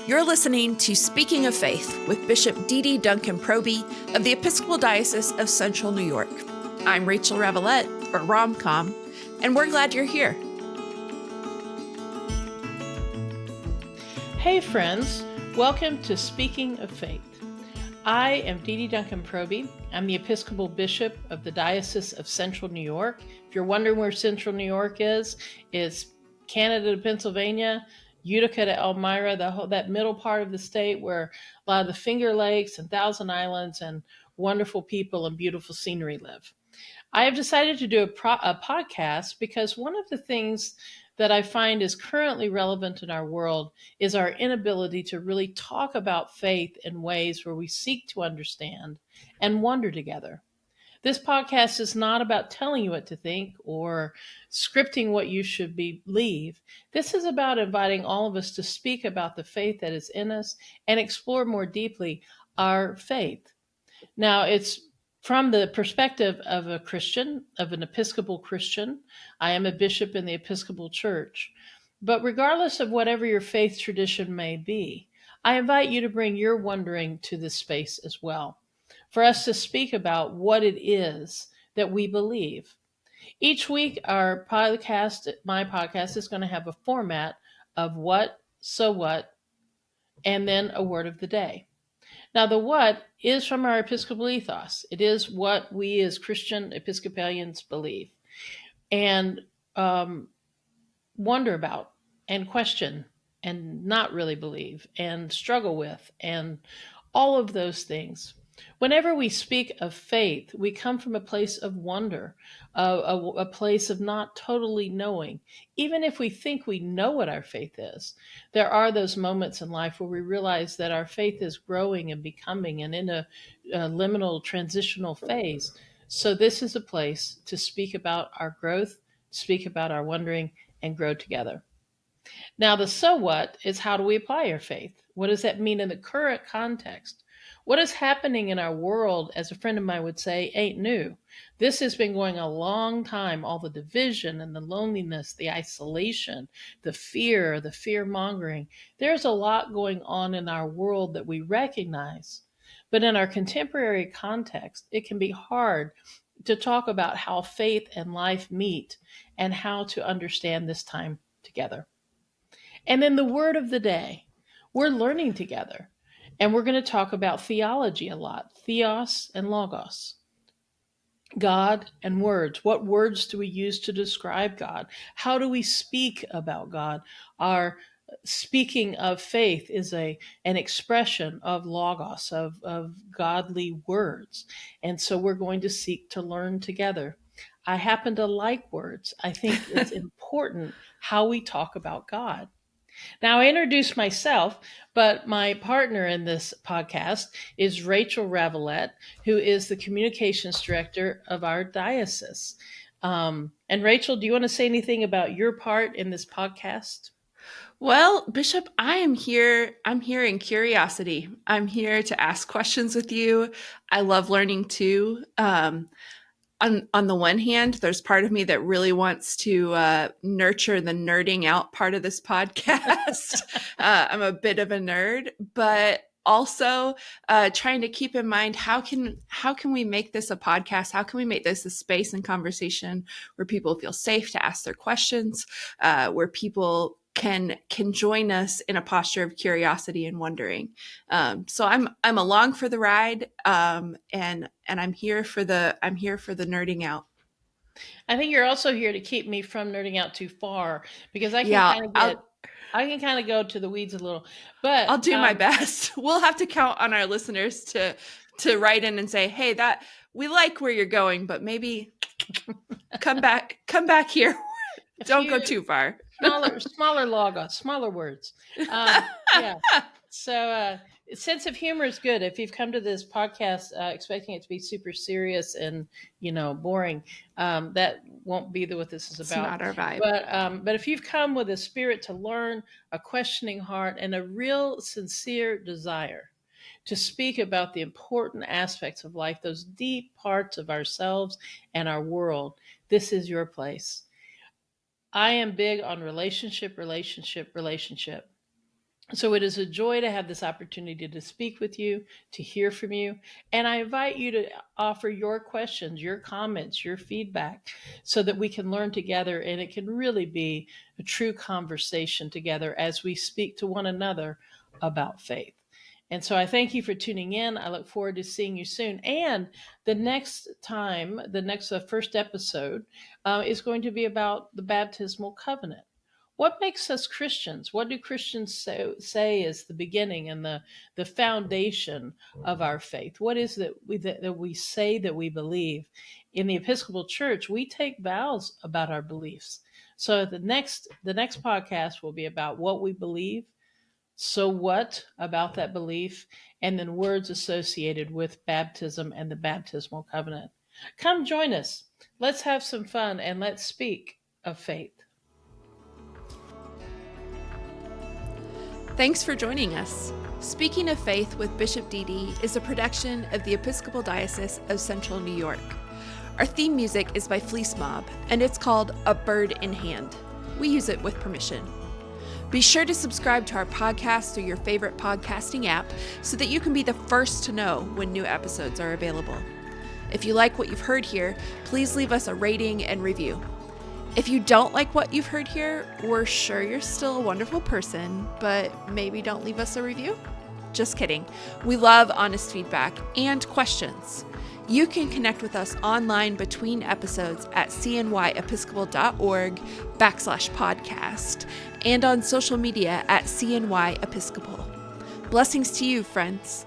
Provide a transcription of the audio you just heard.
You're listening to Speaking of Faith with Bishop D.D. Duncan Proby of the Episcopal Diocese of Central New York. I'm Rachel Ravelette, or Romcom, and we're glad you're here. Hey friends, welcome to Speaking of Faith. I am D.D. Duncan Proby. I'm the Episcopal Bishop of the Diocese of Central New York. If you're wondering where Central New York is, it's Canada to Pennsylvania, Utica to Elmira, that middle part of the state where a lot of the Finger Lakes and Thousand Islands and wonderful people and beautiful scenery live. I have decided to do a podcast because one of the things that I find is currently relevant in our world is our inability to really talk about faith in ways where we seek to understand and wonder together. This podcast is not about telling you what to think or scripting what you should believe. This is about inviting all of us to speak about the faith that is in us and explore more deeply our faith. Now, it's from the perspective of a Christian, of an Episcopal Christian. I am a bishop in the Episcopal Church. But regardless of whatever your faith tradition may be, I invite you to bring your wondering to this space as well, for us to speak about what it is that we believe. Each week, my podcast is going to have a format of what, so what, and then a word of the day. Now, the what is from our Episcopal ethos. It is what we as Christian Episcopalians believe and wonder about and question and not really believe and struggle with and all of those things. Whenever we speak of faith, we come from a place of wonder, a place of not totally knowing. Even if we think we know what our faith is, there are those moments in life where we realize that our faith is growing and becoming and in a liminal transitional phase. So this is a place to speak about our growth, speak about our wondering, and grow together. Now, the so what is how do we apply our faith? What does that mean in the current context? What is happening in our world, as a friend of mine would say, ain't new. This has been going a long time, all the division and the loneliness, the isolation, the fear mongering. There's a lot going on in our world that we recognize. But in our contemporary context, it can be hard to talk about how faith and life meet and how to understand this time together. And then the word of the day, we're learning together. And we're going to talk about theology a lot, theos and logos, God and words. What words do we use to describe God? How do we speak about God? Our speaking of faith is an expression of logos, of godly words. And so we're going to seek to learn together. I happen to like words. I think it's important how we talk about God. Now, I introduced myself, but my partner in this podcast is Rachel Ravelette, who is the communications director of our diocese. And Rachel, do you want to say anything about your part in this podcast? Well, Bishop, I'm here in curiosity. I'm here to ask questions with you. I love learning too. On the one hand, there's part of me that really wants to nurture the nerding out part of this podcast. I'm a bit of a nerd, but also trying to keep in mind how can we make this a podcast? How can we make this a space and conversation where people feel safe to ask their questions, where people can join us in a posture of curiosity and wondering. So I'm along for the ride, and I'm here for the nerding out. I think you're also here to keep me from nerding out too far because I can kind of go to the weeds a little. But I'll do my best. We'll have to count on our listeners to write in and say, "Hey, that we like where you're going, but maybe come back here. Don't go too far." Smaller logos, smaller words. Yeah. So sense of humor is good. If you've come to this podcast expecting it to be super serious and boring, that won't be what this is about. It's not our vibe. But if you've come with a spirit to learn, a questioning heart, and a real sincere desire to speak about the important aspects of life, those deep parts of ourselves and our world, this is your place. I am big on relationship. So it is a joy to have this opportunity to speak with you, to hear from you. And I invite you to offer your questions, your comments, your feedback, so that we can learn together and it can really be a true conversation together as we speak to one another about faith. And so I thank you for tuning in. I look forward to seeing you soon. And the next time, the first episode is going to be about the baptismal covenant. What makes us Christians? What do Christians say is the beginning and the foundation of our faith? What is that we say that we believe? In the Episcopal Church, we take vows about our beliefs. So the next podcast will be about what we believe, so what about that belief, and then words associated with baptism and the baptismal covenant. Come join us. Let's have some fun and let's speak of faith. Thanks for joining us. Speaking of Faith with Bishop Dede is a production of the Episcopal Diocese of Central New York. Our theme music is by Fleece Mob, and it's called A Bird in Hand. We use it with permission. Be sure to subscribe to our podcast through your favorite podcasting app so that you can be the first to know when new episodes are available. If you like what you've heard here, please leave us a rating and review. If you don't like what you've heard here, we're sure you're still a wonderful person, but maybe don't leave us a review? Just kidding. We love honest feedback and questions. You can connect with us online between episodes at cnyepiscopal.org/podcast and on social media at CNY Episcopal. Blessings to you, friends.